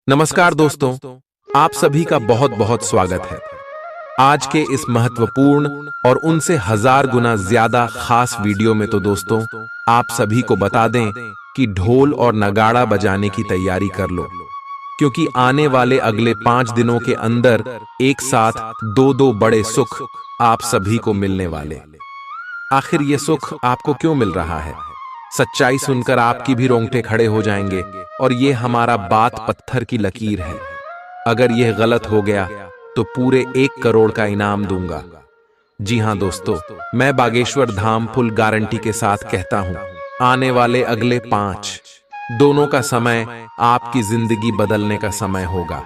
नमस्कार दोस्तों, आप सभी का बहुत बहुत स्वागत है। आज के इस महत्वपूर्ण और उनसे हजार गुना ज्यादा खास वीडियो में तो दोस्तों आप सभी को बता दें कि ढोल और नगाड़ा बजाने की तैयारी कर लो, क्योंकि आने वाले अगले 5 दिनों के अंदर एक साथ दो बड़े सुख आप सभी को मिलने वाले। आखिर ये सुख आपको क्यों मिल रहा है? सच्चाई सुनकर आपकी भी रोंगटे खड़े हो जाएंगे और ये हमारा बात पत्थर की लकीर है। अगर यह गलत हो गया तो पूरे 1 करोड़ का इनाम दूंगा। जी हां दोस्तों, मैं बागेश्वर धाम फुल गारंटी के साथ कहता हूं, आने वाले अगले 5 दोनों का समय आपकी जिंदगी बदलने का समय होगा।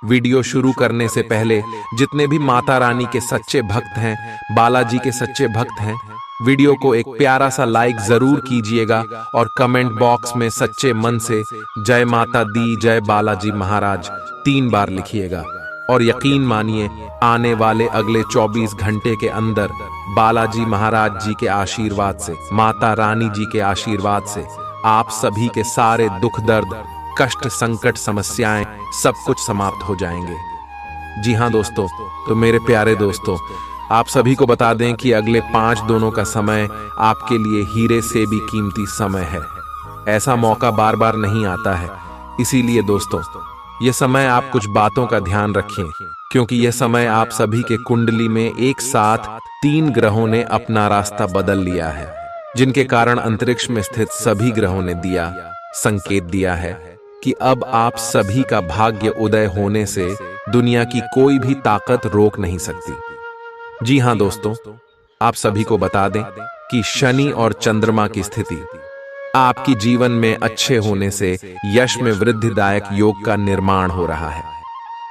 वीडियो शुरू करने से पहले जितने भी माता रानी के सच्चे भक्त हैं, बालाजी के सच्चे भक्त हैं, वीडियो को एक प्यारा सा लाइक जरूर कीजिएगा और कमेंट बॉक्स में सच्चे मन से जय माता दी, जय बालाजी महाराज 3 बार लिखिएगा। और यकीन मानिए, आने वाले अगले 24 घंटे के अंदर बालाजी महाराज जी के आशीर्वाद से, माता रानी जी के आशीर्वाद से आप सभी के सारे दुख दर्द, कष्ट, संकट, समस्याएं सब कुछ समाप्त हो जाएंगे। जी हां दोस्तों, तो मेरे प्यारे दोस्तों, आप सभी को बता दें कि अगले 5 दोनों का समय आपके लिए हीरे से भी कीमती समय है। ऐसा मौका बार बार नहीं आता है। इसीलिए दोस्तों, यह समय आप कुछ बातों का ध्यान रखें, क्योंकि यह समय आप सभी के कुंडली में एक साथ 3 ग्रहों ने अपना रास्ता बदल लिया है, जिनके कारण अंतरिक्ष में स्थित सभी ग्रहों ने संकेत दिया है कि अब आप सभी का भाग्य उदय होने से दुनिया की कोई भी ताकत रोक नहीं सकती। जी हां दोस्तों, आप सभी को बता दें कि शनि और चंद्रमा की स्थिति आपकी जीवन में अच्छे होने से यश में वृद्धिदायक योग का निर्माण हो रहा है।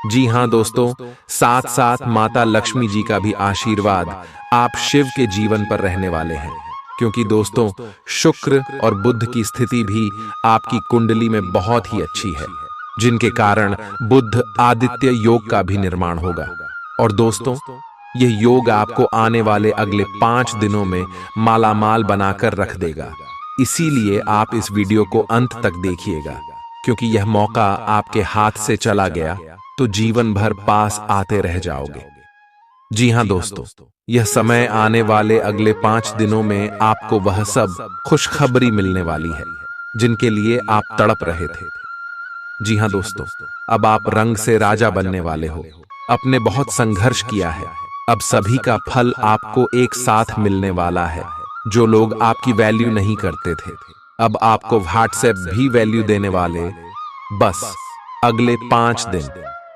जी हां दोस्तों, साथ साथ माता लक्ष्मी जी का भी आशीर्वाद आप शिव के जीवन पर रहने वाले हैं, क्योंकि दोस्तों शुक्र और बुध की स्थिति भी आपकी कुंडली में बहुत ही अच्छी है, जिनके कारण बुध आदित्य योग का भी निर्माण होगा। और दोस्तों, यह योग आपको आने वाले अगले 5 दिनों में मालामाल बनाकर रख देगा। इसीलिए आप इस वीडियो को अंत तक देखिएगा, क्योंकि यह मौका आपके हाथ से चला गया तो जीवन भर पास आते रह जाओगे। जी हां दोस्तों, यह समय आने वाले अगले 5 दिनों में आपको वह सब खुशखबरी मिलने वाली है जिनके लिए आप तड़प रहे थे। जी हां दोस्तों, अब आप रंग से राजा बनने वाले हो। आपने बहुत संघर्ष किया है, अब सभी का फल आपको एक साथ मिलने वाला है। जो लोग आपकी वैल्यू नहीं करते थे, अब आपको व्हाट्सएप भी वैल्यू देने वाले। बस अगले 5 दिन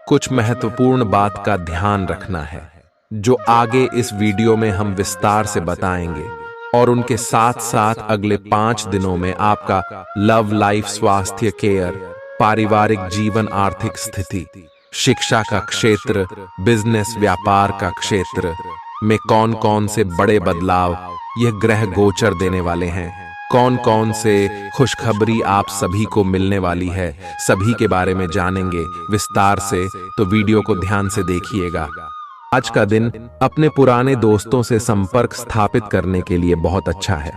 कुछ महत्वपूर्ण बात का ध्यान रखना है, जो आगे इस वीडियो में हम विस्तार से बताएंगे। और उनके साथ साथ अगले 5 दिनों में आपका लव लाइफ, स्वास्थ्य, केयर, पारिवारिक जीवन, आर्थिक स्थिति, शिक्षा का क्षेत्र, बिजनेस, व्यापार का क्षेत्र में कौन कौन से बड़े बदलाव यह ग्रह गोचर देने वाले हैं, कौन कौन से खुशखबरी आप सभी को मिलने वाली है, सभी के बारे में जानेंगे विस्तार से। तो वीडियो को ध्यान से देखिएगा। आज का दिन अपने पुराने दोस्तों से संपर्क स्थापित करने के लिए बहुत अच्छा है।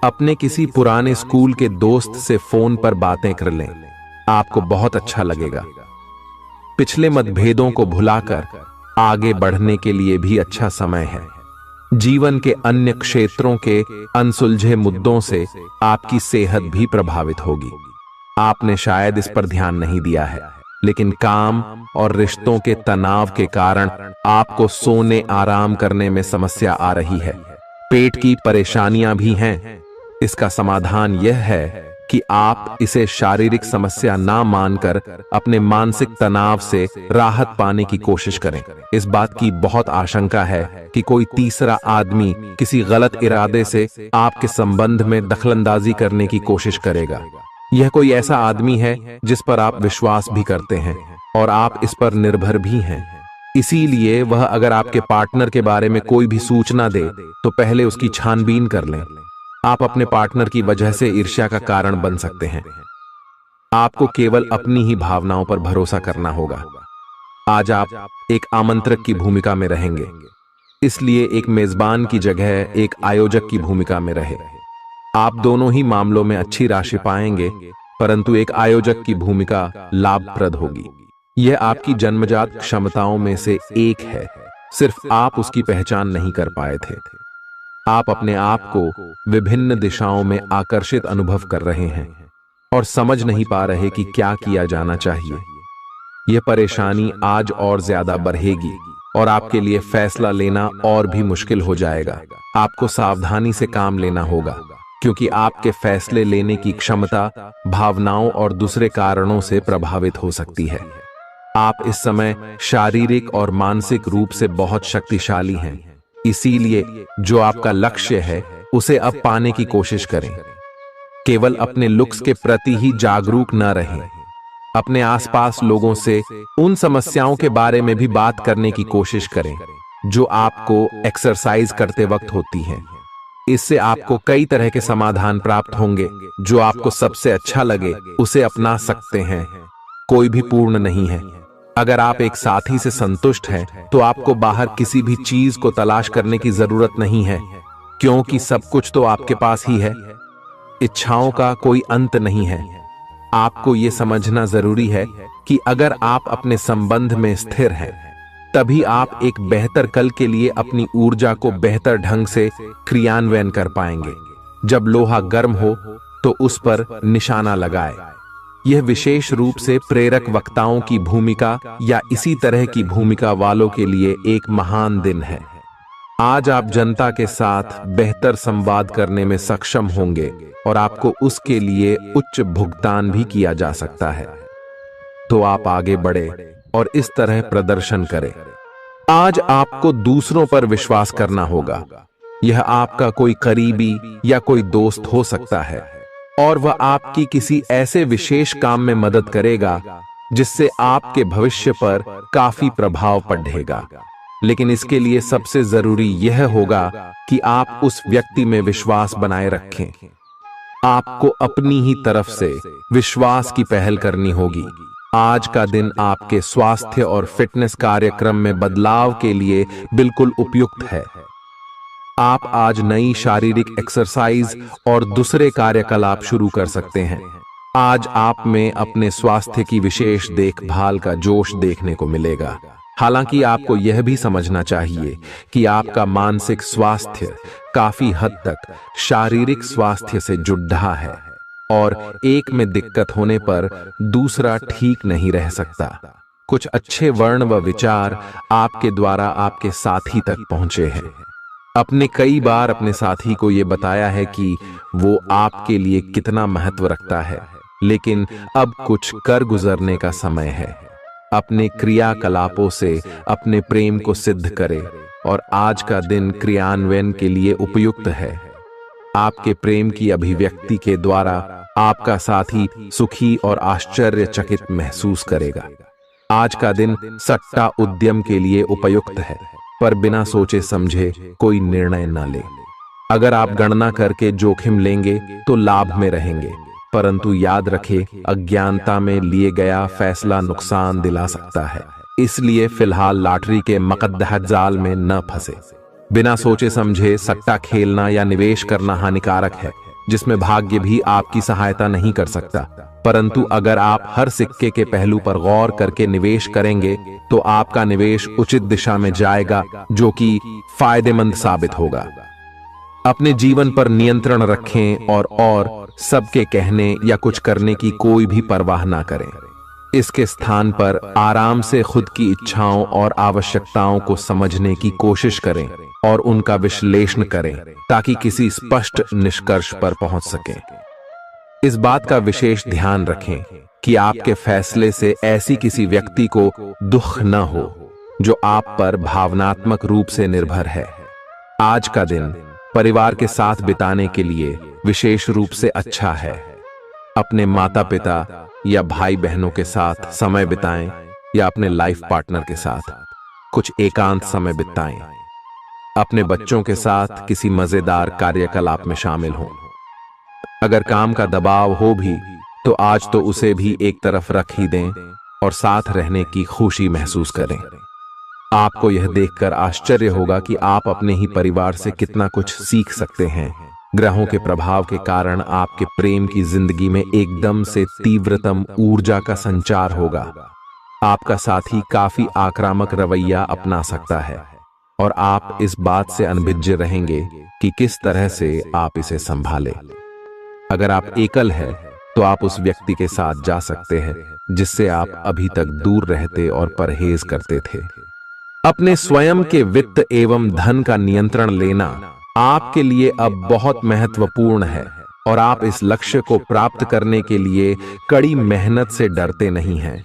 अपने किसी पुराने स्कूल के दोस्त से फोन पर बातें कर लें, आपको बहुत अच्छा लगेगा। पिछले मतभेदों को भुलाकर आगे बढ़ने के लिए भी अच्छा समय है। जीवन के अन्य क्षेत्रों के अनसुलझे मुद्दों से आपकी सेहत भी प्रभावित होगी। आपने शायद इस पर ध्यान नहीं दिया है, लेकिन काम और रिश्तों के तनाव के कारण आपको सोने, आराम करने में समस्या आ रही है। पेट की परेशानियां भी हैं। इसका समाधान यह है कि आप इसे शारीरिक समस्या ना मानकर अपने मानसिक तनाव से राहत पाने की कोशिश करें। इस बात की बहुत आशंका है कि कोई तीसरा आदमी किसी गलत इरादे से आपके संबंध में दखलंदाजी करने की कोशिश करेगा। यह कोई ऐसा आदमी है जिस पर आप विश्वास भी करते हैं और आप इस पर निर्भर भी हैं। इसीलिए वह अगर आपके पार्टनर के बारे में कोई भी सूचना दे तो पहले उसकी छानबीन कर लें। आप अपने पार्टनर की वजह से ईर्ष्या का कारण बन सकते हैं। आपको केवल अपनी ही भावनाओं पर भरोसा करना होगा। आज आप एक आमंत्रक की भूमिका में रहेंगे, इसलिए एक मेजबान की जगह एक आयोजक की भूमिका में रहे। आप दोनों ही मामलों में अच्छी राशि पाएंगे, परंतु एक आयोजक की भूमिका लाभप्रद होगी। यह आपकी जन्मजात क्षमताओं में से एक है, सिर्फ आप उसकी पहचान नहीं कर पाए थे। आप अपने आप को विभिन्न दिशाओं में आकर्षित अनुभव कर रहे हैं और समझ नहीं पा रहे कि क्या किया जाना चाहिए। यह परेशानी आज और ज्यादा बढ़ेगी और आपके लिए फैसला लेना और भी मुश्किल हो जाएगा। आपको सावधानी से काम लेना होगा, क्योंकि आपके फैसले लेने की क्षमता भावनाओं और दूसरे कारणों से प्रभावित हो सकती है। आप इस समय शारीरिक और मानसिक रूप से बहुत शक्तिशाली हैं, इसीलिए जो आपका लक्ष्य है उसे अब पाने की कोशिश करें। केवल अपने लुक्स के प्रति ही जागरूक न रहें, अपने आसपास लोगों से उन समस्याओं के बारे में भी बात करने की कोशिश करें जो आपको एक्सरसाइज करते वक्त होती हैं। इससे आपको कई तरह के समाधान प्राप्त होंगे। जो आपको सबसे अच्छा लगे उसे अपना सकते हैं। कोई भी पूर्ण नहीं है। अगर आप एक साथी से संतुष्ट हैं तो आपको बाहर किसी भी चीज को तलाश करने की जरूरत नहीं है, क्योंकि सब कुछ तो आपके पास ही है। इच्छाओं का कोई अंत नहीं है। आपको यह समझना जरूरी है कि अगर आप अपने संबंध में स्थिर हैं, तभी आप एक बेहतर कल के लिए अपनी ऊर्जा को बेहतर ढंग से क्रियान्वयन कर पाएंगे। जब लोहा गर्म हो तो उस पर निशाना लगाए। यह विशेष रूप से प्रेरक वक्ताओं की भूमिका या इसी तरह की भूमिका वालों के लिए एक महान दिन है। आज आप जनता के साथ बेहतर संवाद करने में सक्षम होंगे और आपको उसके लिए उच्च भुगतान भी किया जा सकता है। तो आप आगे बढ़े और इस तरह प्रदर्शन करें। आज आपको दूसरों पर विश्वास करना होगा। यह आपका कोई करीबी या कोई दोस्त हो सकता है और वह आपकी किसी ऐसे विशेष काम में मदद करेगा जिससे आपके भविष्य पर काफी प्रभाव पड़ेगा। लेकिन इसके लिए सबसे जरूरी यह होगा कि आप उस व्यक्ति में विश्वास बनाए रखें। आपको अपनी ही तरफ से विश्वास की पहल करनी होगी। आज का दिन आपके स्वास्थ्य और फिटनेस कार्यक्रम में बदलाव के लिए बिल्कुल उपयुक्त है। आप आज नई शारीरिक एक्सरसाइज और दूसरे कार्यकलाप शुरू कर सकते हैं। आज आप में अपने स्वास्थ्य की विशेष देखभाल का जोश देखने को मिलेगा। हालांकि आपको यह भी समझना चाहिए कि आपका मानसिक स्वास्थ्य काफी हद तक शारीरिक स्वास्थ्य से जुड़ा है और एक में दिक्कत होने पर दूसरा ठीक नहीं रह सकता। कुछ अच्छे वर्ण व विचार आपके द्वारा आपके साथी तक पहुंचे हैं। अपने कई बार अपने साथी को यह बताया है कि वो आपके लिए कितना महत्व रखता है, लेकिन अब कुछ कर गुजरने का समय है। अपने क्रियाकलापों से अपने प्रेम को सिद्ध करें और आज का दिन क्रियान्वयन के लिए उपयुक्त है। आपके प्रेम की अभिव्यक्ति के द्वारा आपका साथी सुखी और आश्चर्यचकित महसूस करेगा। आज का दिन सट्टा उद्यम के लिए उपयुक्त है, पर बिना सोचे समझे कोई निर्णय न ले। अगर आप गणना करके जोखिम लेंगे तो लाभ में रहेंगे, परंतु याद रखें, अज्ञानता में लिए गया फैसला नुकसान दिला सकता है। इसलिए फिलहाल लॉटरी के मकद्दह जाल में न फंसे। बिना सोचे समझे सट्टा खेलना या निवेश करना हानिकारक है, जिसमें भाग्य भी आपकी सहायता नहीं कर सकता। परंतु अगर आप हर सिक्के के पहलू पर गौर करके निवेश करेंगे तो आपका निवेश उचित दिशा में जाएगा, जो कि फायदेमंद साबित होगा। अपने जीवन पर नियंत्रण रखें और सबके कहने या कुछ करने की कोई भी परवाह ना करें। इसके स्थान पर आराम से खुद की इच्छाओं और आवश्यकताओं को समझने की कोशिश करें और उनका विश्लेषण करें, ताकि किसी स्पष्ट निष्कर्ष पर पहुंच सकें। इस बात का विशेष ध्यान रखें कि आपके फैसले से ऐसी किसी व्यक्ति को दुख न हो जो आप पर भावनात्मक रूप से निर्भर है। आज का दिन परिवार के साथ बिताने के लिए विशेष रूप से अच्छा है। अपने माता पिता या भाई बहनों के साथ समय बिताएं या अपने लाइफ पार्टनर के साथ कुछ एकांत समय बिताएं। अपने बच्चों के साथ किसी मजेदार कार्यकलाप में शामिल हों। अगर काम का दबाव हो भी तो आज तो उसे भी एक तरफ रख ही दें और साथ रहने की खुशी महसूस करें। आपको यह देखकर आश्चर्य होगा कि आप अपने ही परिवार से कितना कुछ सीख सकते हैं। ग्रहों के प्रभाव के कारण आपके प्रेम की जिंदगी में एकदम से तीव्रतम ऊर्जा का संचार होगा। आपका साथी काफी आक्रामक रवैया अपना सकता है और आप इस बात से अनभिज्ञ रहेंगे कि किस तरह से आप इसे संभालें। अगर आप एकल हैं, तो आप उस व्यक्ति के साथ जा सकते हैं जिससे आप अभी तक दूर रहते और परहेज करते थे। अपने स्वयं के वित्त एवं धन का नियंत्रण लेना आपके लिए अब बहुत महत्वपूर्ण है और आप इस लक्ष्य को प्राप्त करने के लिए कड़ी मेहनत से डरते नहीं हैं।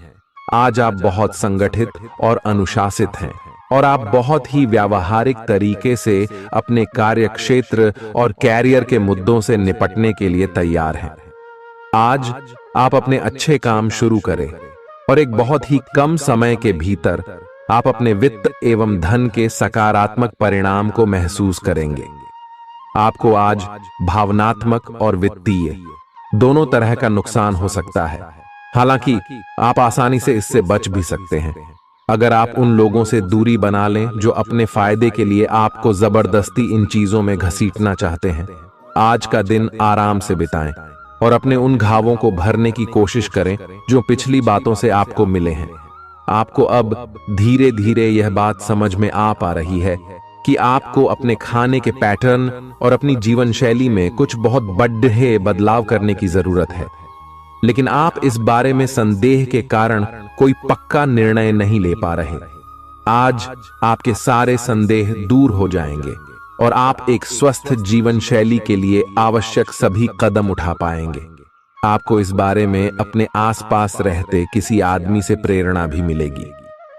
आज आप बहुत संगठित और अनुशासित हैं और आप बहुत ही व्यावहारिक तरीके से अपने कार्यक्षेत्र और कैरियर के मुद्दों से निपटने के लिए तैयार हैं। आज आप अपने अच्छे काम शुरू करें और एक बहुत ही कम समय के भीतर आप अपने वित्त एवं धन के सकारात्मक परिणाम को महसूस करेंगे। आपको आज भावनात्मक और वित्तीय दोनों तरह का नुकसान हो सकता है। हालांकि आप आसानी से इससे बच भी सकते हैं अगर आप उन लोगों से दूरी बना लें जो अपने फायदे के लिए आपको जबरदस्ती इन चीजों में घसीटना चाहते हैं। आज का दिन आराम से बिताएं और अपने उन घावों को भरने की कोशिश करें जो पिछली बातों से आपको मिले हैं। आपको अब धीरे धीरे यह बात समझ में आ पा रही है कि आपको अपने खाने के पैटर्न और अपनी जीवन शैली में कुछ बहुत बड़े बदलाव करने की जरूरत है, लेकिन आप इस बारे में संदेह के कारण कोई पक्का निर्णय नहीं ले पा रहे। आज आपके सारे संदेह दूर हो जाएंगे और आप एक स्वस्थ जीवन शैली के लिए आवश्यक सभी कदम उठा पाएंगे। आपको इस बारे में अपने आसपास रहते किसी आदमी से प्रेरणा भी मिलेगी।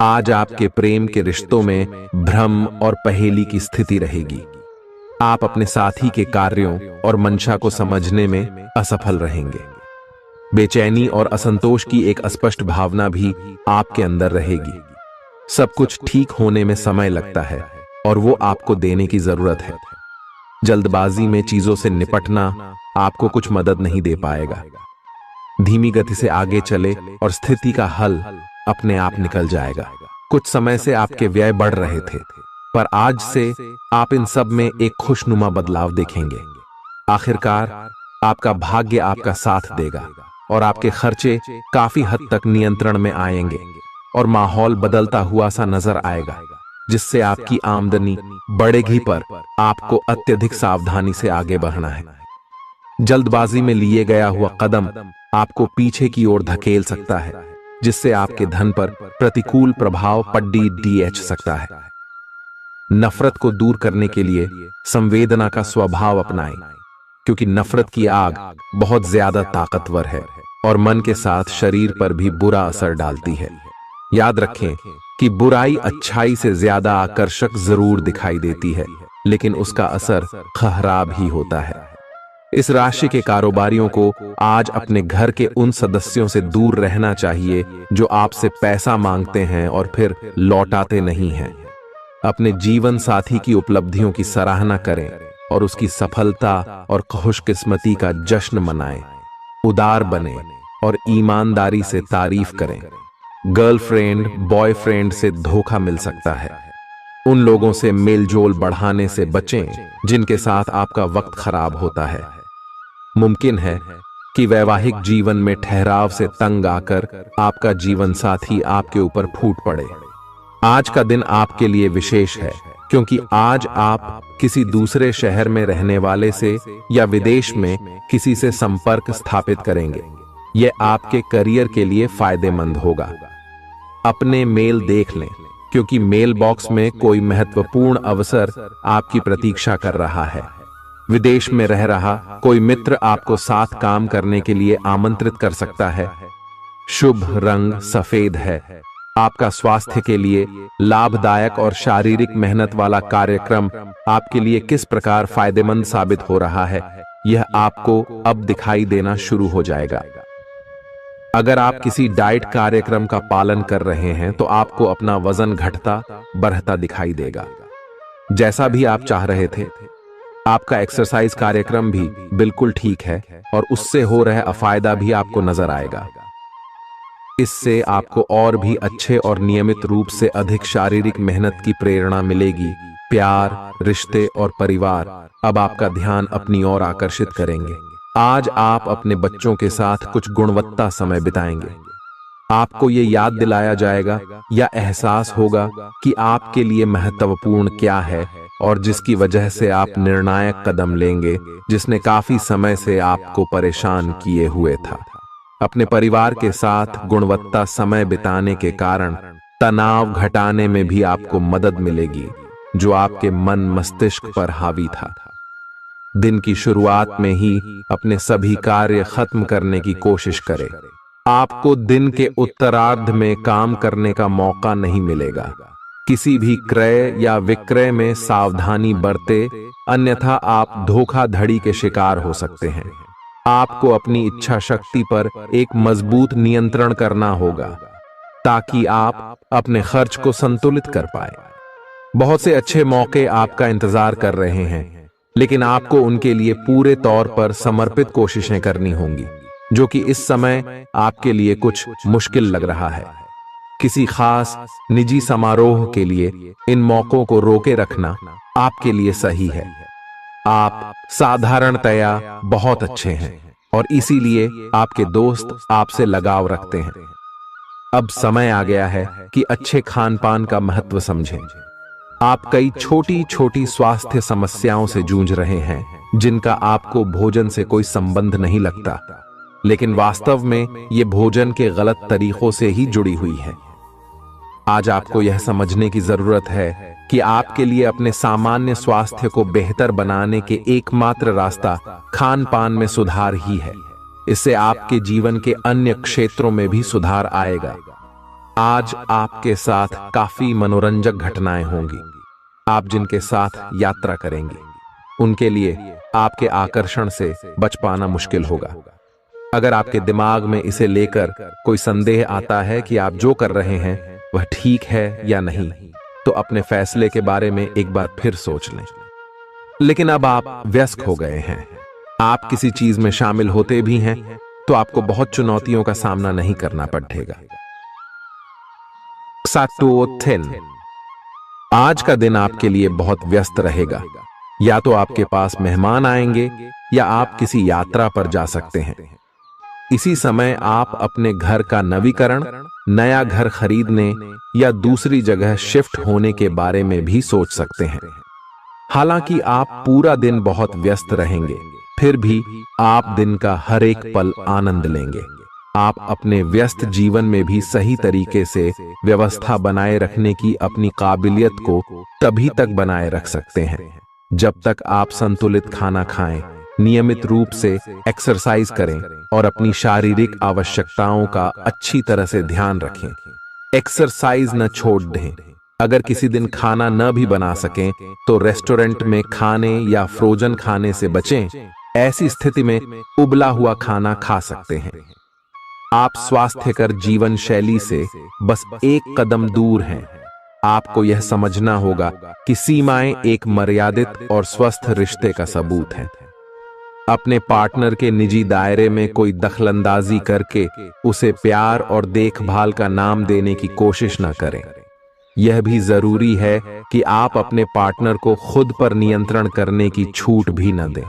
आज आपके प्रेम के रिश्तों में भ्रम और पहेली की स्थिति रहेगी। आप अपने साथी के कार्यों और मंशा को समझने में असफल रहेंगे। बेचैनी और असंतोष की एक अस्पष्ट भावना भी आपके अंदर रहेगी। सब कुछ ठीक होने में समय लगता है और वो आपको देने की जरूरत है। जल्दबाजी में चीजों से निपटना आपको कुछ मदद नहीं दे पाएगा। धीमी गति से आगे चले और स्थिति का हल अपने आप निकल जाएगा। कुछ समय से आपके व्यय बढ़ रहे थे, पर आज से आप इन सब में एक खुशनुमा बदलाव देखेंगे। आखिरकार आपका भाग्य आपका साथ देगा और आपके खर्चे काफी हद तक नियंत्रण में आएंगे और माहौल बदलता हुआ सा नजर आएगा, जिससे आपकी आमदनी बढ़ेगी, पर आपको अत्यधिक सावधानी से आगे बढ़ना है। जल्दबाजी में लिए गया हुआ कदम आपको पीछे की ओर धकेल सकता है, जिससे आपके धन पर प्रतिकूल प्रभाव पड़ सकता है। नफरत को दूर करने के लिए संवेदना का स्वभाव अपनाएं, क्योंकि नफरत की आग बहुत ज्यादा ताकतवर है और मन के साथ शरीर पर भी बुरा असर डालती है। याद रखें कि बुराई अच्छाई से ज्यादा आकर्षक जरूर दिखाई देती है, लेकिन उसका असर खराब ही होता है। इस राशि के कारोबारियों को आज अपने घर के उन सदस्यों से दूर रहना चाहिए जो आपसे पैसा मांगते हैं और फिर लौटाते नहीं हैं। अपने जीवन साथी की उपलब्धियों की सराहना करें और उसकी सफलता और खुशकिस्मती का जश्न मनाएं। उदार बने और ईमानदारी से तारीफ करें। गर्लफ्रेंड बॉयफ्रेंड से धोखा मिल सकता है। उन लोगों से मेलजोल बढ़ाने से बचें जिनके साथ आपका वक्त खराब होता है। मुमकिन है कि वैवाहिक जीवन में ठहराव से तंग आकर आपका जीवन साथी आपके ऊपर फूट पड़े। आज का दिन आपके लिए विशेष है, क्योंकि आज आप किसी दूसरे शहर में रहने वाले से या विदेश में किसी से संपर्क स्थापित करेंगे। यह आपके करियर के लिए फायदेमंद होगा। अपने मेल देख लें, क्योंकि मेल बॉक्स में कोई महत्वपूर्ण अवसर आपकी प्रतीक्षा कर रहा है। विदेश में रह रहा कोई मित्र आपको साथ काम करने के लिए आमंत्रित कर सकता है। शुभ रंग सफेद है। आपका स्वास्थ्य के लिए लाभदायक और शारीरिक मेहनत वाला कार्यक्रम आपके लिए किस प्रकार फायदेमंद साबित हो रहा है, यह आपको अब दिखाई देना शुरू हो जाएगा। अगर आप किसी डाइट कार्यक्रम का पालन कर रहे हैं तो आपको अपना वजन घटता बढ़ता दिखाई देगा। जैसा भी आप चाह रहे थे, आपका एक्सरसाइज कार्यक्रम भी बिल्कुल ठीक है और उससे हो रहा अफायदा भी आपको नजर आएगा। इससे आपको और भी अच्छे और नियमित रूप से अधिक शारीरिक मेहनत की प्रेरणा मिलेगी प्यार, रिश्ते और परिवार अब आपका ध्यान अपनी ओर आकर्षित करेंगे। आज आप अपने बच्चों के साथ कुछ गुणवत्ता समय बिताएंगे। आपको ये याद दिलाया जाएगा या एहसास होगा कि आपके लिए महत्वपूर्ण क्या है और जिसकी वजह से आप निर्णायक कदम लेंगे, जिसने काफी समय से आपको परेशान किए हुए था। अपने परिवार के साथ गुणवत्ता समय बिताने के कारण तनाव घटाने में भी आपको मदद मिलेगी, जो आपके मन मस्तिष्क पर हावी था। दिन की शुरुआत में ही अपने सभी कार्य खत्म करने की कोशिश करें। आपको दिन के उत्तरार्ध में काम करने का मौका नहीं मिलेगा। किसी भी क्रय या विक्रय में सावधानी बरते, अन्यथा आप धोखाधड़ी के शिकार हो सकते हैं। आपको अपनी इच्छा शक्ति पर एक मजबूत नियंत्रण करना होगा ताकि आप अपने खर्च को संतुलित कर पाए। बहुत से अच्छे मौके आपका इंतजार कर रहे हैं, लेकिन आपको उनके लिए पूरे तौर पर समर्पित कोशिशें करनी होंगी, जो कि इस समय आपके लिए कुछ मुश्किल लग रहा है। किसी खास निजी समारोह के लिए इन मौकों को रोके रखना आपके लिए सही है। आप साधारणतया बहुत अच्छे हैं और इसीलिए आपके दोस्त आपसे लगाव रखते हैं। अब समय आ गया है कि अच्छे खान पान का महत्व समझें। आप कई छोटी छोटी स्वास्थ्य समस्याओं से जूझ रहे हैं, जिनका आपको भोजन से कोई संबंध नहीं लगता, लेकिन वास्तव में ये भोजन के गलत तरीकों से ही जुड़ी हुई है। आज आपको यह समझने की जरूरत है कि आपके लिए अपने सामान्य स्वास्थ्य को बेहतर बनाने के एकमात्र रास्ता खान पान में सुधार ही है। इससे आपके जीवन के अन्य क्षेत्रों में भी सुधार आएगा। आज आपके साथ काफी मनोरंजक घटनाएं होंगी। आप जिनके साथ यात्रा करेंगे, उनके लिए आपके आकर्षण से बच पाना मुश्किल होगा। अगर आपके दिमाग में इसे लेकर कोई संदेह आता है कि आप जो कर रहे हैं वह ठीक है या नहीं, तो अपने फैसले के बारे में एक बार फिर सोच लें। लेकिन अब आप व्यस्त हो गए हैं। आप किसी चीज में शामिल होते भी हैं तो आपको बहुत चुनौतियों का सामना नहीं करना पड़ेगा। आज का दिन आपके लिए बहुत व्यस्त रहेगा। या तो आपके पास मेहमान आएंगे या आप किसी यात्रा पर जा सकते हैं। इसी समय आप अपने घर का नवीकरण, नया घर खरीदने या दूसरी जगह शिफ्ट होने के बारे में भी सोच सकते हैं। हालांकि आप पूरा दिन बहुत व्यस्त रहेंगे, फिर भी आप दिन का हर एक पल आनंद लेंगे। आप अपने व्यस्त जीवन में भी सही तरीके से व्यवस्था बनाए रखने की अपनी काबिलियत को तभी तक बनाए रख सकते हैं जब तक आप संतुलित खाना खाएं, नियमित रूप से एक्सरसाइज करें और अपनी शारीरिक आवश्यकताओं का अच्छी तरह से ध्यान रखें। एक्सरसाइज न छोड़ दें। अगर किसी दिन खाना न भी बना सकें तो रेस्टोरेंट में खाने या फ्रोजन खाने से बचें। ऐसी स्थिति में उबला हुआ खाना खा सकते हैं। आप स्वास्थ्यकर जीवन शैली से बस एक कदम दूर हैं। आपको यह समझना होगा कि सीमाएं एक मर्यादित और स्वस्थ रिश्ते का सबूत हैं। अपने पार्टनर के निजी दायरे में कोई दखलंदाजी करके उसे प्यार और देखभाल का नाम देने की कोशिश न करें। यह भी जरूरी है कि आप अपने पार्टनर को खुद पर नियंत्रण करने की छूट भी न दें,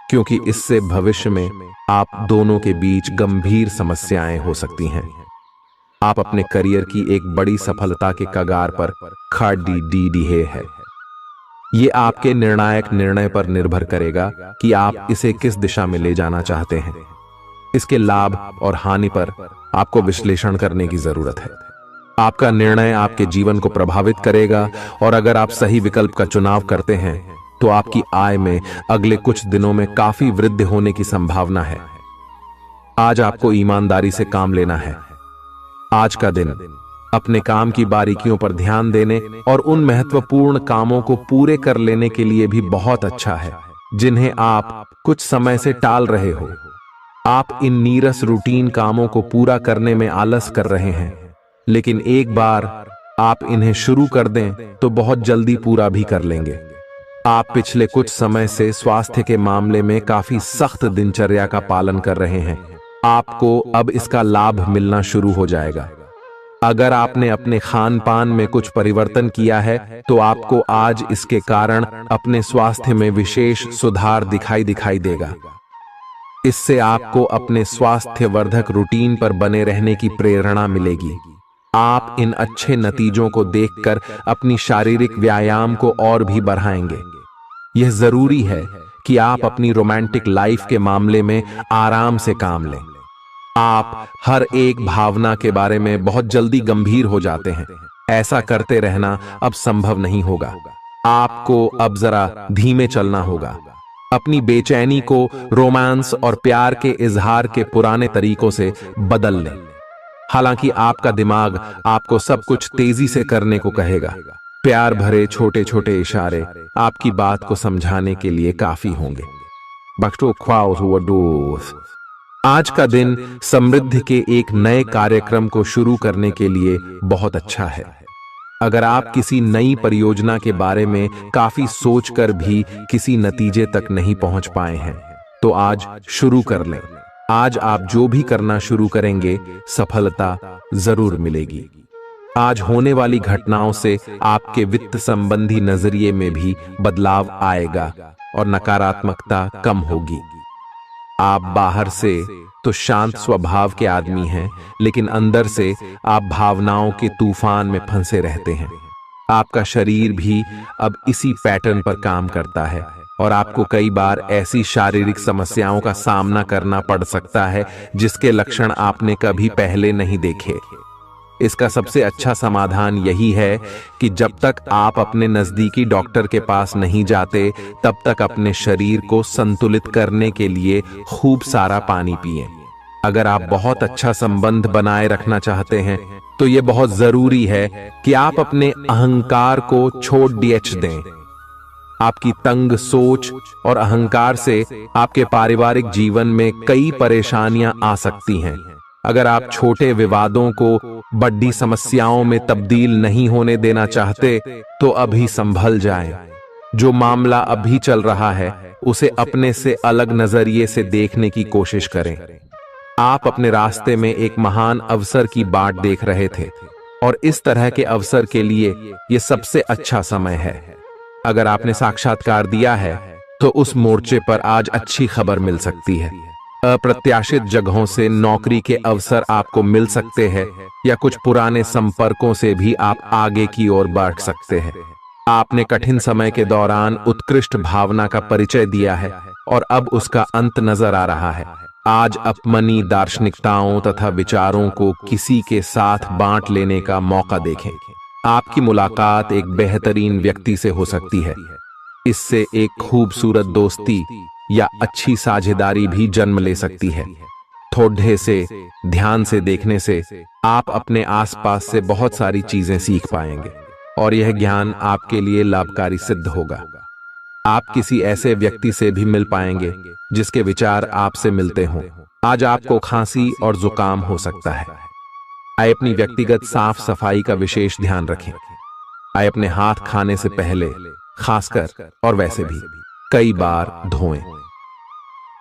क्योंकि इससे भविष्य में आप दोनों के बीच गंभीर समस्याएं हो सकती हैं। आप अपने करियर की एक बड़ी सफलता के कगार पर खड़ी है। ये आपके निर्णायक निर्णय पर निर्भर करेगा कि आप इसे किस दिशा में ले जाना चाहते हैं। इसके लाभ और हानि पर आपको विश्लेषण करने की जरूरत है। आपका निर्णय आपके जीवन को प्रभावित करेगा और अगर आप सही विकल्प का चुनाव करते हैं तो आपकी आय में अगले कुछ दिनों में काफी वृद्धि होने की संभावना है। आज आपको ईमानदारी से काम लेना है। आज का दिन अपने काम की बारीकियों पर ध्यान देने और उन महत्वपूर्ण कामों को पूरे कर लेने के लिए भी बहुत अच्छा है जिन्हें आप कुछ समय से टाल रहे हो। आप इन नीरस रूटीन कामों को पूरा करने में आलस कर रहे हैं, लेकिन एक बार आप इन्हें शुरू कर दें तो बहुत जल्दी पूरा भी कर लेंगे। आप पिछले कुछ समय से स्वास्थ्य के मामले में काफी सख्त दिनचर्या का पालन कर रहे हैं। आपको अब इसका लाभ मिलना शुरू हो जाएगा। अगर आपने अपने खान पान में कुछ परिवर्तन किया है तो आपको आज इसके कारण अपने स्वास्थ्य में विशेष सुधार दिखाई देगा। इससे आपको अपने स्वास्थ्य वर्धक रूटीन पर बने रहने की प्रेरणा मिलेगी। आप इन अच्छे नतीजों को देखकर अपनी शारीरिक व्यायाम को और भी बढ़ाएंगे। यह जरूरी है कि आप अपनी रोमांटिक लाइफ के मामले में आराम से काम लें। आप हर एक भावना के बारे में बहुत जल्दी गंभीर हो जाते हैं। ऐसा करते रहना अब संभव नहीं होगा। आपको अब जरा धीमे चलना होगा। अपनी बेचैनी को रोमांस और प्यार के इजहार के पुराने तरीकों से बदल लें। हालांकि आपका दिमाग आपको सब कुछ तेजी से करने को कहेगा। प्यार भरे छोटे छोटे इशारे आपकी बात को समझाने के लिए काफी होंगे। आज का दिन समृद्धि के एक नए कार्यक्रम को शुरू करने के लिए बहुत अच्छा है। अगर आप किसी नई परियोजना के बारे में काफी सोचकर भी किसी नतीजे तक नहीं पहुंच पाए हैं तो आज शुरू कर लें। आज आप जो भी करना शुरू करेंगे सफलता जरूर मिलेगी। आज होने वाली घटनाओं से आपके वित्त संबंधी नजरिए में भी बदलाव आएगा और नकारात्मकता कम होगी। आप बाहर से तो शांत स्वभाव के आदमी हैं, लेकिन अंदर से आप भावनाओं के तूफान में फंसे रहते हैं। आपका शरीर भी अब इसी पैटर्न पर काम करता है और आपको कई बार ऐसी शारीरिक समस्याओं का सामना करना पड़ सकता है जिसके लक्षण आपने कभी पहले नहीं देखे। इसका सबसे अच्छा समाधान यही है कि जब तक आप अपने नजदीकी डॉक्टर के पास नहीं जाते तब तक अपने शरीर को संतुलित करने के लिए खूब सारा पानी पिएं। अगर आप बहुत अच्छा संबंध बनाए रखना चाहते हैं तो यह बहुत जरूरी है कि आप अपने अहंकार को छोड़ दें। आपकी तंग सोच और अहंकार से आपके पारिवारिक जीवन में कई परेशानियां आ सकती हैं। अगर आप छोटे विवादों को बड़ी समस्याओं में तब्दील नहीं होने देना चाहते तो अभी संभल जाएं। जो मामला अभी चल रहा है उसे अपने से अलग नजरिए से देखने की कोशिश करें। आप अपने रास्ते में एक महान अवसर की बाट देख रहे थे और इस तरह के अवसर के लिए यह सबसे अच्छा समय है। अगर आपने साक्षात्कार दिया है तो उस मोर्चे पर आज अच्छी खबर मिल सकती है। अप्रत्याशित जगहों से नौकरी के अवसर आपको मिल सकते हैं या कुछ पुराने संपर्कों से भी आप आगे की ओर बढ़ सकते हैं। आपने कठिन समय के दौरान उत्कृष्ट भावना का परिचय दिया है और अब उसका अंत नजर आ रहा है। आज अपनी दार्शनिकताओं तथा विचारों को किसी के साथ बांट लेने का मौका देखें। आपकी मुलाकात एक बेहतरीन व्यक्ति से हो सकती है। इससे एक खूबसूरत दोस्ती या अच्छी साझेदारी भी जन्म ले सकती है। थोड़े से ध्यान से देखने से आप अपने आसपास से बहुत सारी चीजें सीख पाएंगे और यह ज्ञान आपके लिए लाभकारी सिद्ध होगा। आप किसी ऐसे व्यक्ति से भी मिल पाएंगे जिसके विचार आपसे मिलते हों। आज आपको खांसी और जुकाम हो सकता है। आइए अपनी व्यक्तिगत साफ सफाई का विशेष ध्यान रखें। आइए अपने हाथ खाने से पहले खासकर और वैसे भी कई बार धोएं।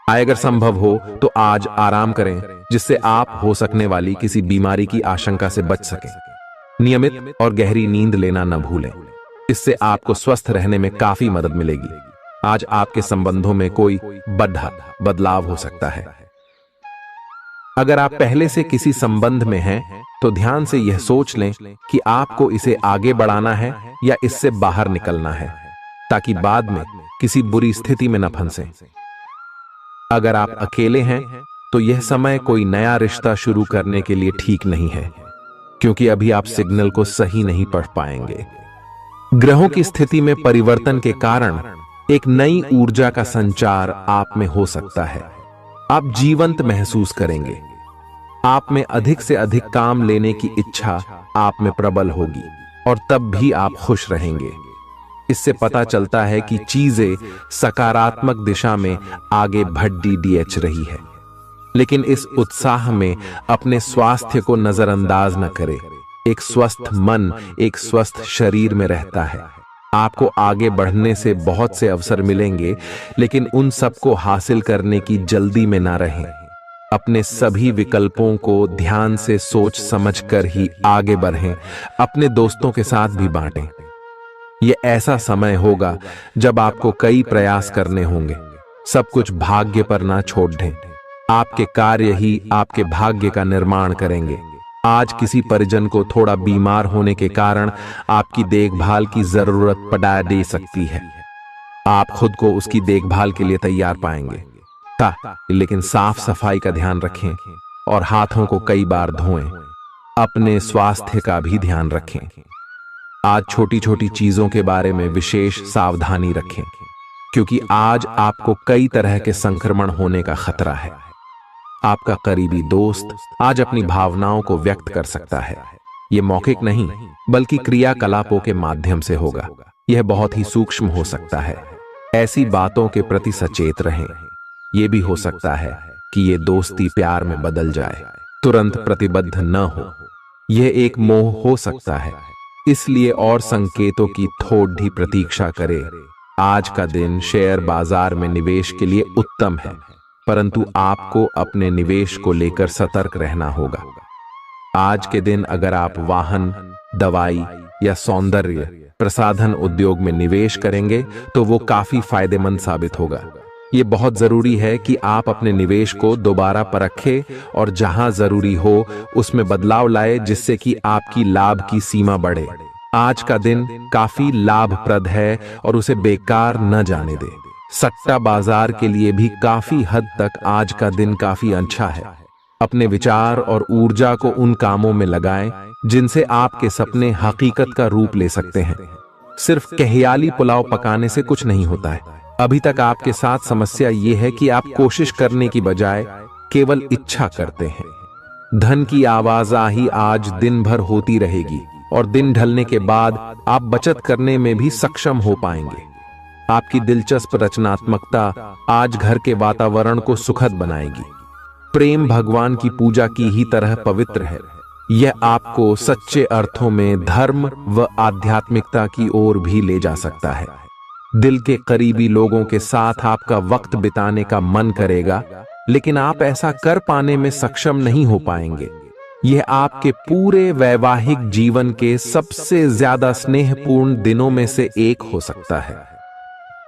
आइए अगर संभव हो तो आज आराम करें जिससे आप हो सकने वाली किसी बीमारी की आशंका से बच सकें। नियमित और गहरी नींद लेना न भूलें। इससे आपको स्वस्थ रहने में काफी मदद मिलेगी। आज आपके संबंधों में कोई बड़ा बदलाव हो सकता है। अगर आप पहले से किसी संबंध में हैं तो ध्यान से यह सोच लें कि आपको इसे आगे बढ़ाना है या इससे बाहर निकलना है, ताकि बाद में किसी बुरी स्थिति में न फंसें। अगर आप अकेले हैं तो यह समय कोई नया रिश्ता शुरू करने के लिए ठीक नहीं है, क्योंकि अभी आप सिग्नल को सही नहीं पढ़ पाएंगे। ग्रहों की स्थिति में परिवर्तन के कारण एक नई ऊर्जा का संचार आप में हो सकता है। आप जीवंत महसूस करेंगे। आप में अधिक से अधिक काम लेने की इच्छा आप में प्रबल होगी और तब भी आप खुश रहेंगे। इससे पता चलता है कि चीजें सकारात्मक दिशा में आगे बढ़ रही है। लेकिन इस उत्साह में अपने स्वास्थ्य को नजरअंदाज न करें। एक स्वस्थ मन एक स्वस्थ शरीर में रहता है। आपको आगे बढ़ने से बहुत से अवसर मिलेंगे, लेकिन उन सबको हासिल करने की जल्दी में ना रहें। अपने सभी विकल्पों को ध्यान से सोच समझकर ही आगे बढ़ें। अपने दोस्तों के साथ भी बांटें। ये ऐसा समय होगा जब आपको कई प्रयास करने होंगे। सब कुछ भाग्य पर ना छोड़ दें। आपके कार्य ही आपके भाग्य का निर्माण करेंगे। आज किसी परिजन को थोड़ा बीमार होने के कारण आपकी देखभाल की जरूरत पड़ा दे सकती है। आप खुद को उसकी देखभाल के लिए तैयार पाएंगे। लेकिन साफ सफाई का ध्यान रखें और हाथों को कई बार धोएं। अपने स्वास्थ्य का भी ध्यान रखें। आज छोटी छोटी चीजों के बारे में विशेष सावधानी रखें, क्योंकि आज आपको कई तरह के संक्रमण होने का खतरा है। आपका करीबी दोस्त आज अपनी भावनाओं को व्यक्त कर सकता है। यह मौखिक नहीं बल्कि क्रियाकलापों के माध्यम से होगा। यह बहुत ही सूक्ष्म हो सकता है। ऐसी बातों के प्रति सचेत रहें। यह भी हो सकता है कि यह दोस्ती प्यार में बदल जाए। तुरंत प्रतिबद्ध न हो। यह एक मोह हो सकता है, इसलिए और संकेतों की थोड़ी प्रतीक्षा करें। आज का दिन शेयर बाजार में निवेश के लिए उत्तम है, परंतु आपको अपने निवेश को लेकर सतर्क रहना होगा। आज के दिन अगर आप वाहन, दवाई या सौंदर्य प्रसाधन उद्योग में निवेश करेंगे तो वो काफी फायदेमंद साबित होगा। ये बहुत जरूरी है कि आप अपने निवेश को दोबारा परखें और जहां जरूरी हो उसमें बदलाव लाए, जिससे कि आपकी लाभ की सीमा बढ़े। आज का दिन काफी लाभप्रद है और उसे बेकार न जाने दें। सट्टा बाजार के लिए भी काफी हद तक आज का दिन काफी अच्छा है। अपने विचार और ऊर्जा को उन कामों में लगाएं जिनसे आपके सपने हकीकत का रूप ले सकते हैं। सिर्फ कहियाली पुलाव पकाने से कुछ नहीं होता है। अभी तक आपके साथ समस्या यह है कि आप कोशिश करने की बजाय केवल इच्छा करते हैं। धन की आवाजाही आज दिन भर होती रहेगी और दिन ढलने के बाद आप बचत करने में भी सक्षम हो पाएंगे। आपकी दिलचस्प रचनात्मकता आज घर के वातावरण को सुखद बनाएगी। प्रेम भगवान की पूजा की ही तरह पवित्र है। यह आपको सच्चे अर्थों में धर्म व आध्यात्मिकता की ओर भी ले जा सकता है। दिल के करीबी लोगों के साथ आपका वक्त बिताने का मन करेगा, लेकिन आप ऐसा कर पाने में सक्षम नहीं हो पाएंगे। यह आपके पूरे वैवाहिक जीवन के सबसे ज्यादा स्नेहपूर्ण दिनों में से एक हो सकता है।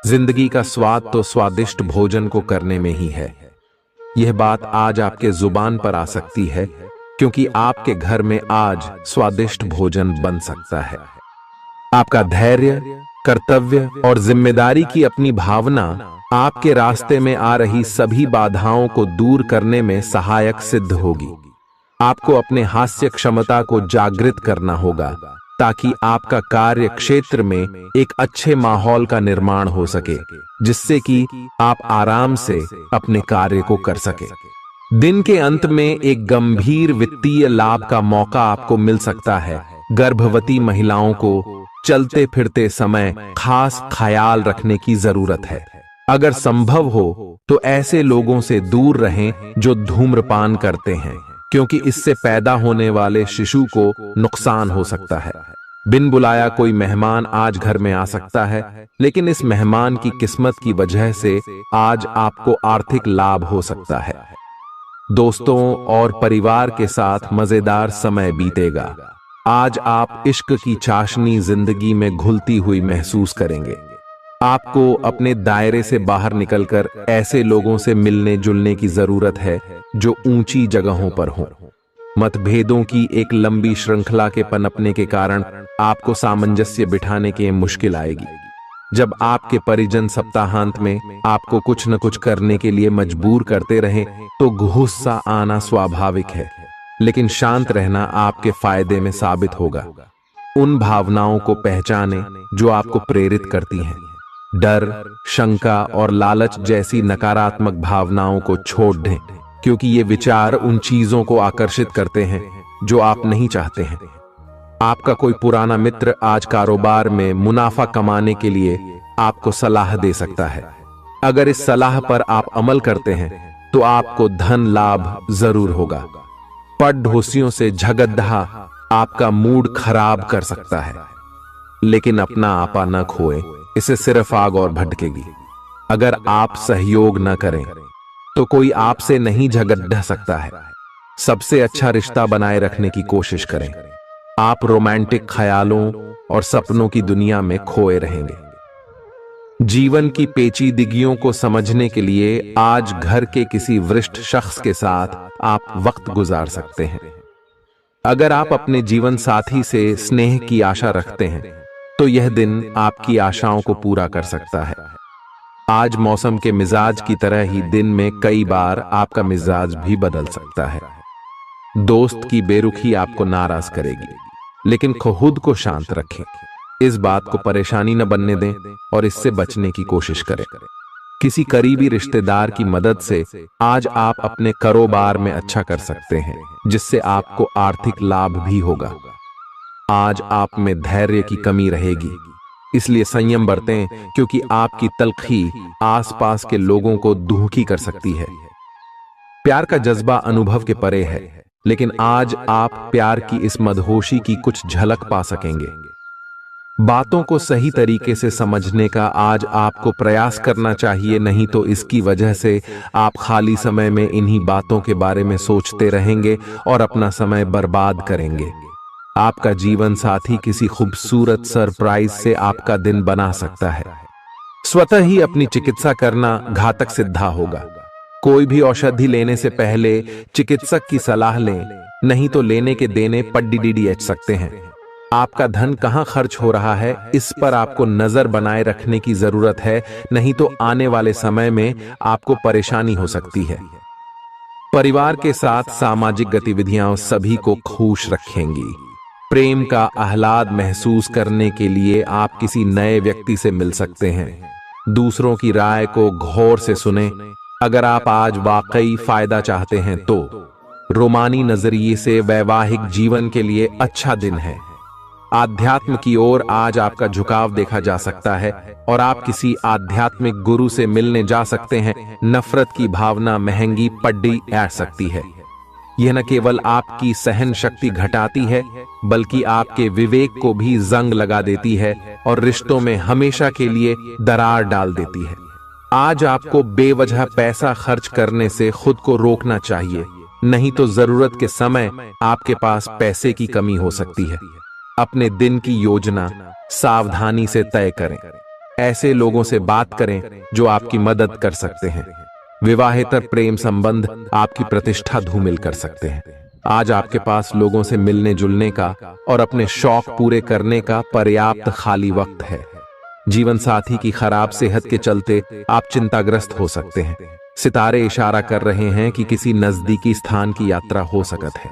जिंदगी का स्वाद तो स्वादिष्ट भोजन को करने में ही है। यह बात आज आपके जुबान पर आ सकती है, क्योंकि आपके घर में आज स्वादिष्ट भोजन बन सकता है। आपका धैर्य, कर्तव्य और जिम्मेदारी की अपनी भावना आपके रास्ते में आ रही सभी बाधाओं को दूर करने में सहायक सिद्ध होगी। आपको अपने हास्य क्षमता को जागृत करना होगा, ताकि आपका कार्य क्षेत्र में एक अच्छे माहौल का निर्माण हो सके, जिससे कि आप आराम से अपने कार्य को कर सके। दिन के अंत में एक गंभीर वित्तीय लाभ का मौका आपको मिल सकता है। गर्भवती महिलाओं को चलते फिरते समय खास ख्याल रखने की जरूरत है। अगर संभव हो तो ऐसे लोगों से दूर रहें जो धूम्रपान करते हैं, क्योंकि इससे पैदा होने वाले शिशु को नुकसान हो सकता है। बिन बुलाया कोई मेहमान आज घर में आ सकता है, लेकिन इस मेहमान की किस्मत की वजह से आज आपको आर्थिक लाभ हो सकता है। दोस्तों और परिवार के साथ मजेदार समय बीतेगा। आज आप इश्क की चाशनी जिंदगी में घुलती हुई महसूस करेंगे। आपको अपने दायरे से बाहर निकलकर ऐसे लोगों से मिलने जुलने की जरूरत है जो ऊंची जगहों पर हों। मतभेदों की एक लंबी श्रृंखला के पनपने के कारण आपको सामंजस्य बिठाने की मुश्किल आएगी। जब आपके परिजन सप्ताहांत में आपको कुछ न कुछ करने के लिए मजबूर करते रहें तो गुस्सा आना स्वाभाविक है, लेकिन शांत रहना आपके फायदे में साबित होगा। उन भावनाओं को पहचानें जो आपको प्रेरित करती हैं। डर, शंका और लालच जैसी नकारात्मक भावनाओं को छोड़ दें, क्योंकि ये विचार उन चीजों को आकर्षित करते हैं जो आप नहीं चाहते हैं। आपका कोई पुराना मित्र आज कारोबार में मुनाफा कमाने के लिए आपको सलाह दे सकता है। अगर इस सलाह पर आप अमल करते हैं तो आपको धन लाभ जरूर होगा। पड़ोसियों से झगड़ा आपका मूड खराब कर सकता है, लेकिन अपना आपा न खोए, इससे सिर्फ आग और भड़केगी। अगर आप सहयोग न करें तो कोई आपसे नहीं झगड़ सकता है। सबसे अच्छा रिश्ता बनाए रखने की कोशिश करें। आप रोमांटिक ख्यालों और सपनों की दुनिया में खोए रहेंगे। जीवन की पेचीदगियों को समझने के लिए आज घर के किसी वरिष्ठ शख्स के साथ आप वक्त गुजार सकते हैं। अगर आप अपने जीवन साथी से स्नेह की आशा रखते हैं तो यह दिन आपकी आशाओं को पूरा कर सकता है। आज मौसम के मिजाज की तरह ही दिन में कई बार आपका मिजाज भी बदल सकता है। दोस्त की बेरुखी आपको नाराज करेगी, लेकिन खुद को शांत रखें। इस बात को परेशानी न बनने दें और इससे बचने की कोशिश करें। किसी करीबी रिश्तेदार की मदद से आज आप अपने कारोबार में अच्छा कर सकते हैं, जिससे आपको आर्थिक लाभ भी होगा। आज आप में धैर्य की कमी रहेगी, इसलिए संयम बरतें, क्योंकि आपकी तल्खी आसपास के लोगों को दुखी कर सकती है। प्यार का जज्बा अनुभव के परे है, लेकिन आज आप प्यार की इस मदहोशी की कुछ झलक पा सकेंगे। बातों को सही तरीके से समझने का आज आपको प्रयास करना चाहिए, नहीं तो इसकी वजह से आप खाली समय में इन्हीं बातों के बारे में सोचते रहेंगे और अपना समय बर्बाद करेंगे। आपका जीवन साथी किसी खूबसूरत सरप्राइज से आपका दिन बना सकता है। स्वतः ही अपनी चिकित्सा करना घातक सिद्धा होगा। कोई भी औषधि लेने से पहले चिकित्सक की सलाह लें, नहीं तो लेने के देने पड्डीडीएच सकते हैं। आपका धन कहां खर्च हो रहा है, इस पर आपको नजर बनाए रखने की जरूरत है, नहीं तो आने वाले समय में आपको परेशानी हो सकती है। परिवार के साथ सामाजिक गतिविधियां सभी को खुश रखेंगी। प्रेम का आह्लाद महसूस करने के लिए आप किसी नए व्यक्ति से मिल सकते हैं। दूसरों की राय को गौर से सुनें। अगर आप आज वाकई फायदा चाहते हैं तो रोमानी नजरिए से वैवाहिक जीवन के लिए अच्छा दिन है। आध्यात्म की ओर आज आपका झुकाव देखा जा सकता है और आप किसी आध्यात्मिक गुरु से मिलने जा सकते हैं। नफरत की भावना महंगी पड्डी आ सकती है। यह न केवल आपकी सहन शक्ति घटाती है, बल्कि आपके विवेक को भी जंग लगा देती है और रिश्तों में हमेशा के लिए दरार डाल देती है। आज आपको बेवजह पैसा खर्च करने से खुद को रोकना चाहिए, नहीं तो जरूरत के समय आपके पास पैसे की कमी हो सकती है। अपने दिन की योजना सावधानी से तय करें। ऐसे लोगों से बात करें जो आपकी मदद कर सकते हैं। विवाहेतर प्रेम संबंध आपकी प्रतिष्ठा धूमिल कर सकते हैं। आज आपके पास लोगों से मिलने जुलने का और अपने शौक पूरे करने का पर्याप्त खाली वक्त है। जीवन साथी की खराब सेहत के चलते आप चिंताग्रस्त हो सकते हैं। सितारे इशारा कर रहे हैं कि किसी नजदीकी स्थान की यात्रा हो सकती है।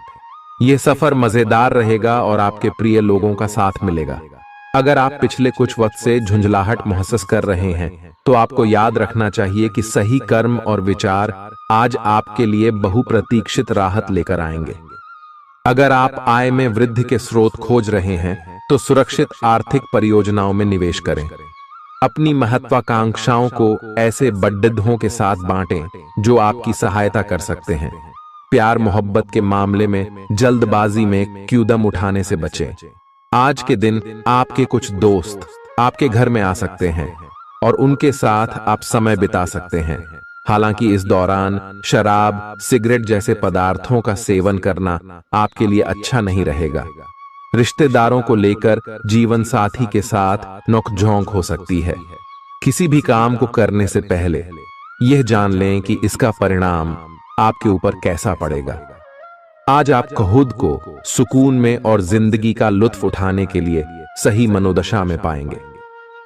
यह सफर मजेदार रहेगा और आपके प्रिय लोगों का साथ मिलेगा। अगर आप पिछले कुछ वक्त से झुंझलाहट महसूस कर रहे हैं तो आपको याद रखना चाहिए कि सही कर्म और विचार आज आपके लिए बहुप्रतीक्षित राहत लेकर आएंगे। अगर आप आय में वृद्धि के स्रोत खोज रहे हैं तो सुरक्षित आर्थिक परियोजनाओं में निवेश करें। अपनी महत्वाकांक्षाओं को ऐसे बड्ढों के साथ बांटें जो आपकी सहायता कर सकते हैं। प्यार मोहब्बत के मामले में जल्दबाजी में कदम उठाने से बचें। आज के दिन आपके कुछ दोस्त आपके घर में आ सकते हैं और उनके साथ आप समय बिता सकते हैं। हालांकि इस दौरान शराब, सिगरेट जैसे पदार्थों का सेवन करना आपके लिए अच्छा नहीं रहेगा। रिश्तेदारों को लेकर जीवन साथी के साथ नोकझोंक हो सकती है। किसी भी काम को करने से पहले यह जान लें कि इसका परिणाम आपके ऊपर कैसा पड़ेगा। आज आप खुद को सुकून में और जिंदगी का लुत्फ उठाने के लिए सही मनोदशा में पाएंगे।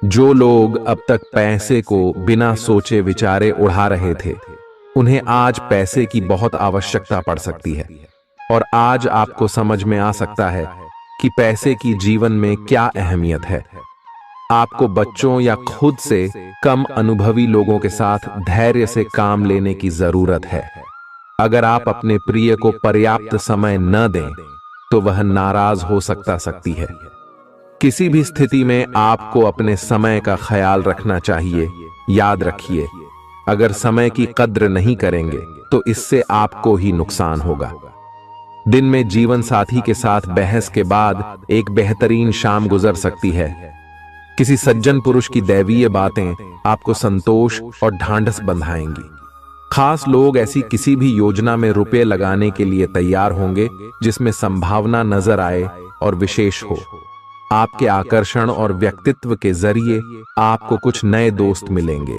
जो लोग अब तक पैसे को बिना सोचे विचारे उड़ा रहे थे, उन्हें आज पैसे की बहुत आवश्यकता पड़ सकती है और आज आपको समझ में आ सकता है कि पैसे की जीवन में क्या अहमियत है। आपको बच्चों या खुद से कम अनुभवी लोगों के साथ धैर्य से काम लेने की जरूरत है। अगर आप अपने प्रिय को पर्याप्त समय न दें तो वह नाराज हो सकती है। किसी भी स्थिति में आपको अपने समय का ख्याल रखना चाहिए। याद रखिए, अगर समय की कद्र नहीं करेंगे तो इससे आपको ही नुकसान होगा। दिन में जीवन साथी के साथ बहस के बाद एक बेहतरीन शाम गुजर सकती है। किसी सज्जन पुरुष की दैवीय बातें आपको संतोष और ढांढस बंधाएंगी। खास लोग ऐसी किसी भी योजना में रुपए लगाने के लिए तैयार होंगे जिसमें संभावना नजर आए और विशेष हो। आपके आकर्षण और व्यक्तित्व के जरिए आपको कुछ नए दोस्त मिलेंगे।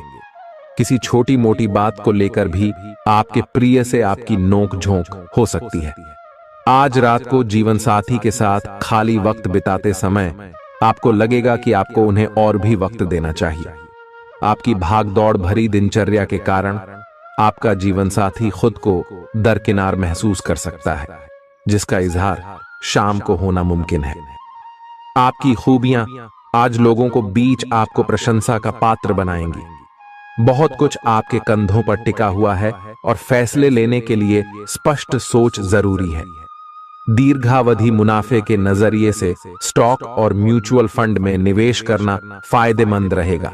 किसी छोटी मोटी बात को लेकर भी आपके प्रिय से आपकी नोक झोंक हो सकती है। आज रात को जीवन साथी के साथ खाली वक्त बिताते समय आपको लगेगा कि आपको उन्हें और भी वक्त देना चाहिए। आपकी भागदौड़ भरी दिनचर्या के कारण आपका जीवन साथी खुद को दरकिनार महसूस कर सकता है, जिसका इजहार शाम को होना मुमकिन है। आपकी खूबियां आज लोगों को बीच आपको प्रशंसा का पात्र बनाएंगी। बहुत कुछ आपके कंधों पर टिका हुआ है और फैसले लेने के लिए स्पष्ट सोच जरूरी है। दीर्घावधि मुनाफे के नजरिए से स्टॉक और म्यूचुअल फंड में निवेश करना फायदेमंद रहेगा।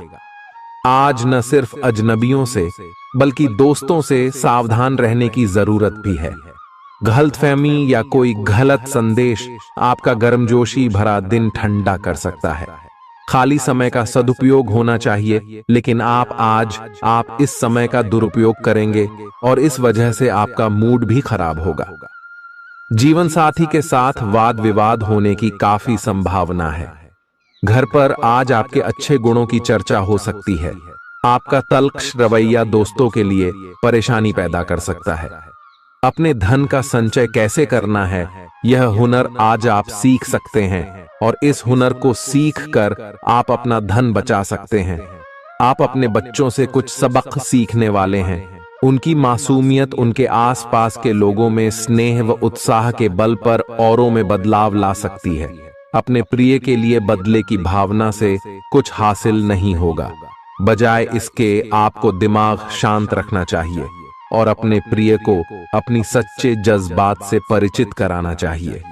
आज न सिर्फ अजनबियों से बल्कि दोस्तों से सावधान रहने की जरूरत भी है। गलतफहमी या कोई गलत संदेश आपका गर्मजोशी भरा दिन ठंडा कर सकता है। खाली समय का सदुपयोग होना चाहिए, लेकिन आप इस समय का दुरुपयोग करेंगे और इस वजह से आपका मूड भी खराब होगा। जीवन साथी के साथ वाद विवाद होने की काफी संभावना है। घर पर आज आपके अच्छे गुणों की चर्चा हो सकती है। आपका तल्ख रवैया दोस्तों के लिए परेशानी पैदा कर सकता है। अपने धन का संचय कैसे करना है, यह हुनर आज आप सीख सकते हैं और इस हुनर को सीख कर आप अपना धन बचा सकते हैं। आप अपने बच्चों से कुछ सबक सीखने वाले हैं। उनकी मासूमियत उनके आसपास के लोगों में स्नेह व उत्साह के बल पर औरों में बदलाव ला सकती है। अपने प्रिय के लिए बदले की भावना से कुछ हासिल नहीं होगा। बजाय इसके आपको दिमाग शांत रखना चाहिए और अपने प्रिय को अपनी सच्चे जज्बात से परिचित कराना चाहिए।